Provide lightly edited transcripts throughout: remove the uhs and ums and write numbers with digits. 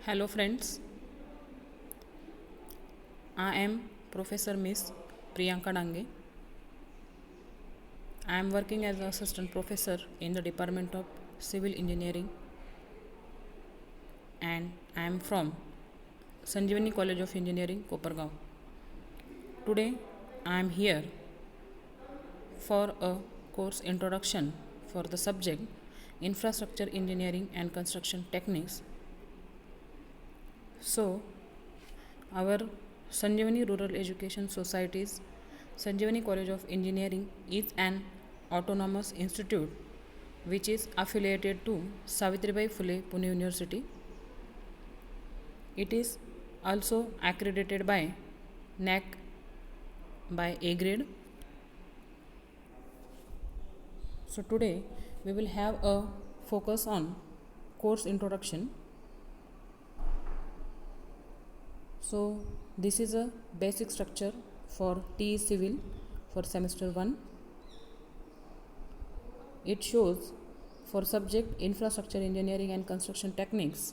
Hello friends, I am Professor Miss Priyanka Dange. I am working as an assistant professor in the Department of Civil Engineering and I am from Sanjeevani College of Engineering, Kopargaon. Today I am here for a course introduction for the subject Infrastructure Engineering and Construction Techniques. So, our Sanjeevani Rural Education Society's Sanjeevani College of Engineering is an autonomous institute which is affiliated to Savitribai Phule Pune University. It is also accredited by NAC by A grade. So today we will have a focus on course introduction. So this is a basic structure for TE Civil for semester 1. It shows for subject Infrastructure Engineering and Construction Techniques.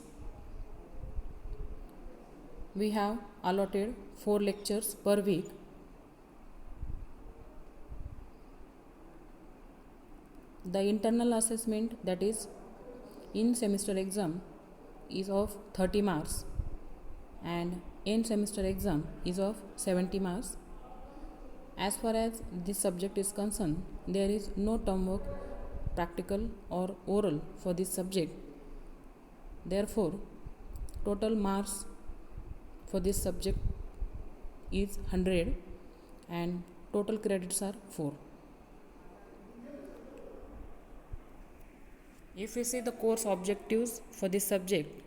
We have allotted 4 lectures per week. The internal assessment, that is in semester exam, is of 30 marks and end semester exam is of 70 marks. As far as this subject is concerned, there is no term work, practical or oral for this subject. Therefore, total marks for this subject is 100 and total credits are 4. If we see the course objectives for this subject,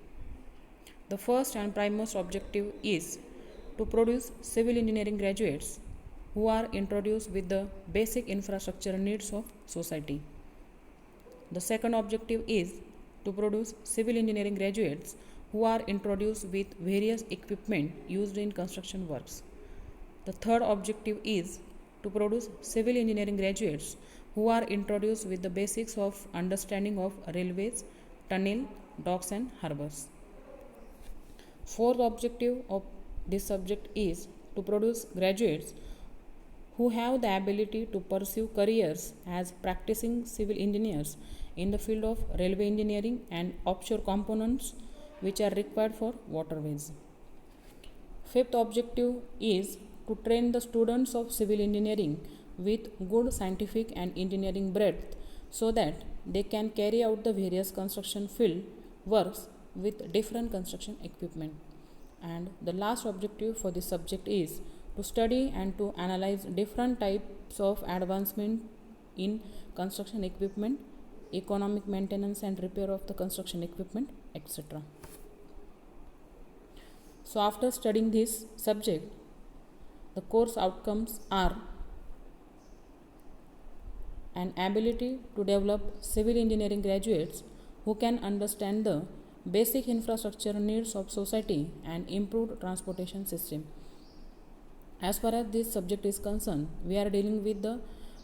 the first and primus objective is to produce civil engineering graduates who are introduced with the basic infrastructure needs of society. The second objective is to produce civil engineering graduates who are introduced with various equipment used in construction works. The third objective is to produce civil engineering graduates who are introduced with the basics of understanding of railways, tunnel, docks and harbors. Fourth objective of this subject is to produce graduates who have the ability to pursue careers as practicing civil engineers in the field of railway engineering and offshore components which are required for waterways. Fifth objective is to train the students of civil engineering with good scientific and engineering breadth so that they can carry out the various construction field works with different construction equipment. And the last objective for this subject is to study and to analyze different types of advancement in construction equipment, economic maintenance and repair of the construction equipment, etc. So after studying this subject, the course outcomes are an ability to develop civil engineering graduates who can understand the basic infrastructure needs of society and improved transportation system. As far as this subject is concerned, we are dealing with the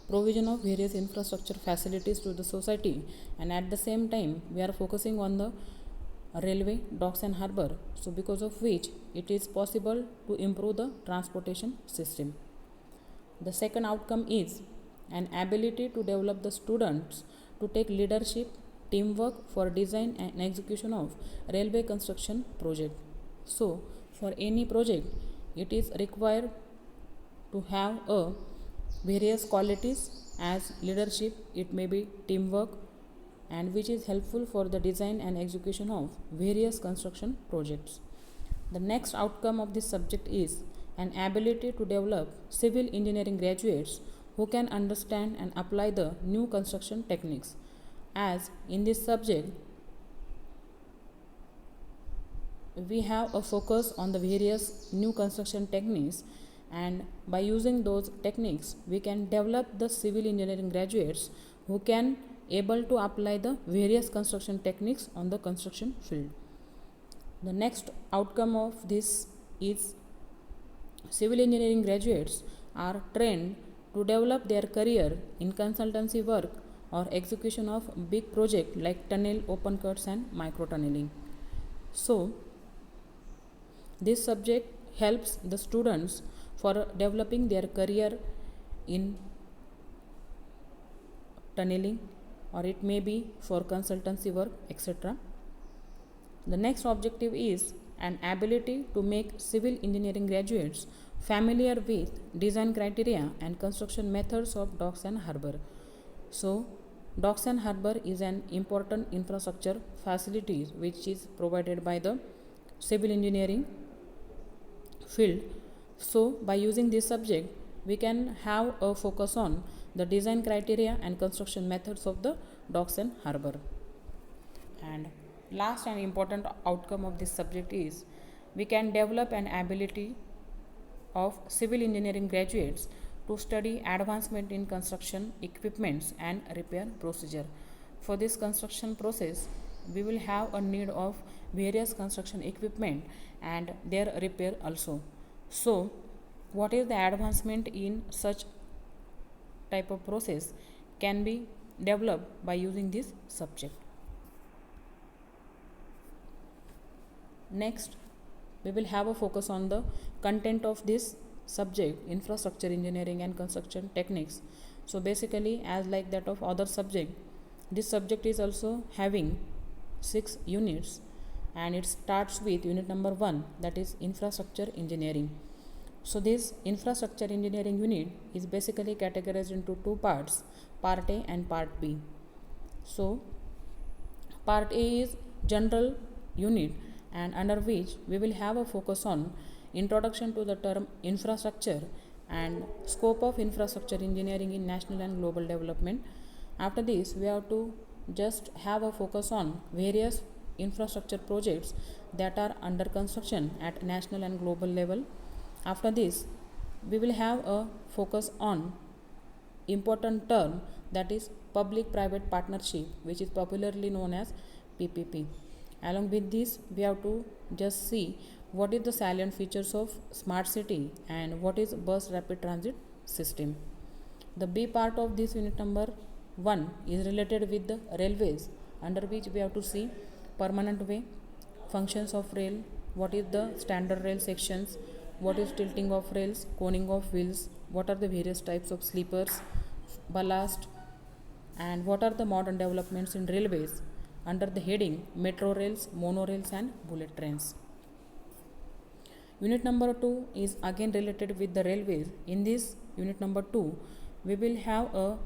provision of various infrastructure facilities to the society, and at the same time we are focusing on the railway, docks and harbour, so because of which it is possible to improve the transportation system. The second outcome is an ability to develop the students to take leadership, teamwork for design and execution of railway construction project. So for any project it is required to have a various qualities as leadership, it may be teamwork, and which is helpful for the design and execution of various construction projects. The next outcome of this subject is an ability to develop civil engineering graduates who can understand and apply the new construction techniques. As in this subject, we have a focus on the various new construction techniques, and by using those techniques we can develop the civil engineering graduates who can able to apply the various construction techniques on the construction field. The next outcome of this is civil engineering graduates are trained to develop their career in consultancy work or execution of big project like tunnel, open cuts and micro tunneling. So This subject helps the students for developing their career in tunneling, or it may be for consultancy work, etc. The next objective is an ability to make civil engineering graduates familiar with design criteria and construction methods of docks and harbor. So, docks and harbor is an important infrastructure facilities which is provided by the civil engineering field. So, by using this subject, we can have a focus on the design criteria and construction methods of the docks and harbor. And last and important outcome of this subject is we can develop an ability of civil engineering graduates to study advancement in construction equipments and repair procedure. For this construction process, we will have a need of various construction equipment and their repair also. So, what is the advancement in such type of process can be developed by using this subject. Next, we will have a focus on the content of this subject, infrastructure engineering and construction techniques. So basically, as like that of other subject, this subject is also having 6 units, and it starts with unit number 1, that is infrastructure engineering. So this infrastructure engineering unit is basically categorized into 2 parts, part A and part B. So part A is general unit, and under which we will have a focus on introduction to the term infrastructure and scope of infrastructure engineering in national and global development. After this, we have to just have a focus on various infrastructure projects that are under construction at national and global level. After this, we will have a focus on important term, that is public private partnership, which is popularly known as PPP. Along with this, we have to just see what is the salient features of smart city and what is bus rapid transit system. The B part of this unit number 1 is related with the railways, under which we have to see permanent way, functions of rail, what is the standard rail sections, what is tilting of rails, coning of wheels, what are the various types of sleepers, ballast, and what are the modern developments in railways under the heading metro rails, monorails and bullet trains. Unit number 2 is again related with the railways. In this unit number 2, we will have a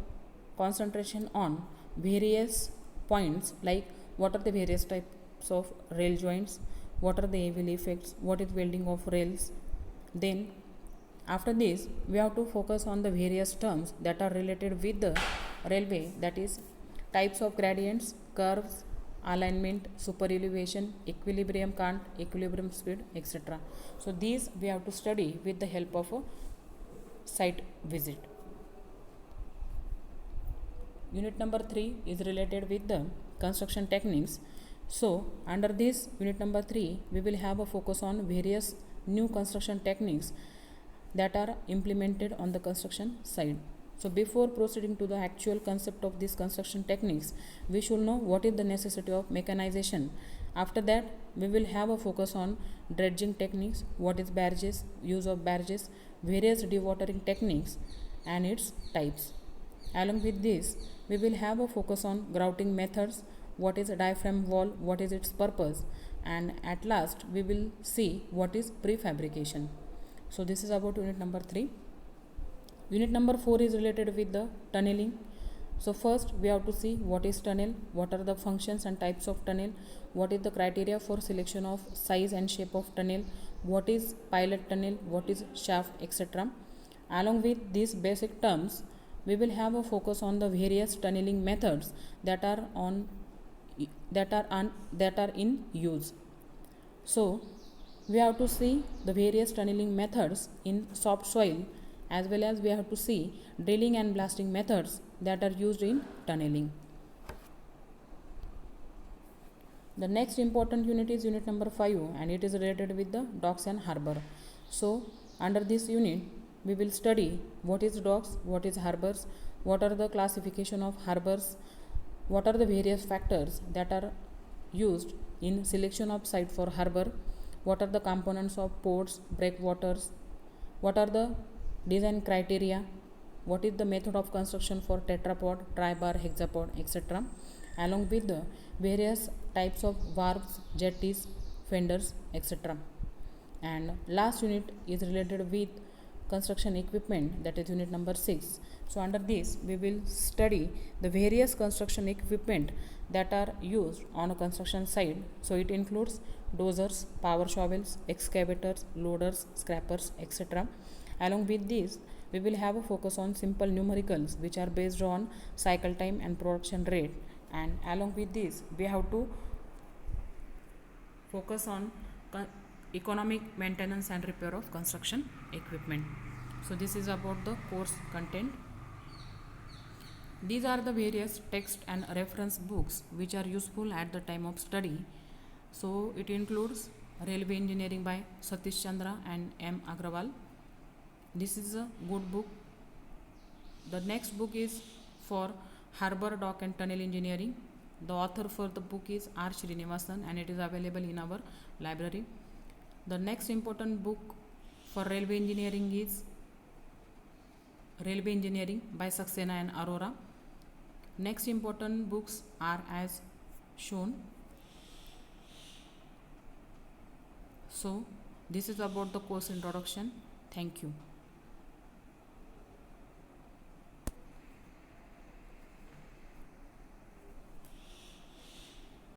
concentration on various points like what are the various types of rail joints, what are the anvil effects, what is welding of rails. Then after this, we have to focus on the various terms that are related with the railway, that is types of gradients, curves, alignment, super elevation, equilibrium cant, equilibrium speed, etc. So these we have to study with the help of a site visit. Unit number 3 is related with the construction techniques. So under this unit number 3, we will have a focus on various new construction techniques that are implemented on the construction side. So before proceeding to the actual concept of these construction techniques, we should know what is the necessity of mechanization. After that, we will have a focus on dredging techniques, what is barges, use of barges, various dewatering techniques and its types. Along with this, we will have a focus on grouting methods, what is a diaphragm wall, what is its purpose, and at last we will see what is prefabrication. So this is about unit number 3. Unit number 4 is related with the tunneling. So first we have to see what is tunnel, what are the functions and types of tunnel, what is the criteria for selection of size and shape of tunnel, what is pilot tunnel, what is shaft, etc. Along with these basic terms, we will have a focus on the various tunneling methods that are in use. So we have to see the various tunneling methods in soft soil, as well as we have to see drilling and blasting methods that are used in tunneling. The next important unit is unit number 5, and it is related with the docks and harbor. So under this unit, we will study what is docks, what is harbors, what are the classification of harbors, what are the various factors that are used in selection of site for harbor, what are the components of ports, breakwaters, what are the design criteria, what is the method of construction for tetrapod, tribar, hexapod, etc., along with the various types of wharves, jetties, fenders, etc. And last unit is related with construction equipment, that is unit number 6. So under this we will study the various construction equipment that are used on a construction site. So it includes dozers, power shovels, excavators, loaders, scrappers, etc. Along with this we will have a focus on simple numericals which are based on cycle time and production rate, and along with this we have to focus on economic maintenance and repair of construction equipment. So this is about the course content. These are the various text and reference books which are useful at the time of study. So it includes Railway Engineering by Satish Chandra and M. Agrawal. This is a good book. The next book is for Harbour, Dock and Tunnel Engineering. The author for the book is R. Srinivasan and it is available in our library. The next important book for railway engineering is Railway Engineering by Saxena and Arora. Next important books are as shown. So this is about the course introduction. Thank you.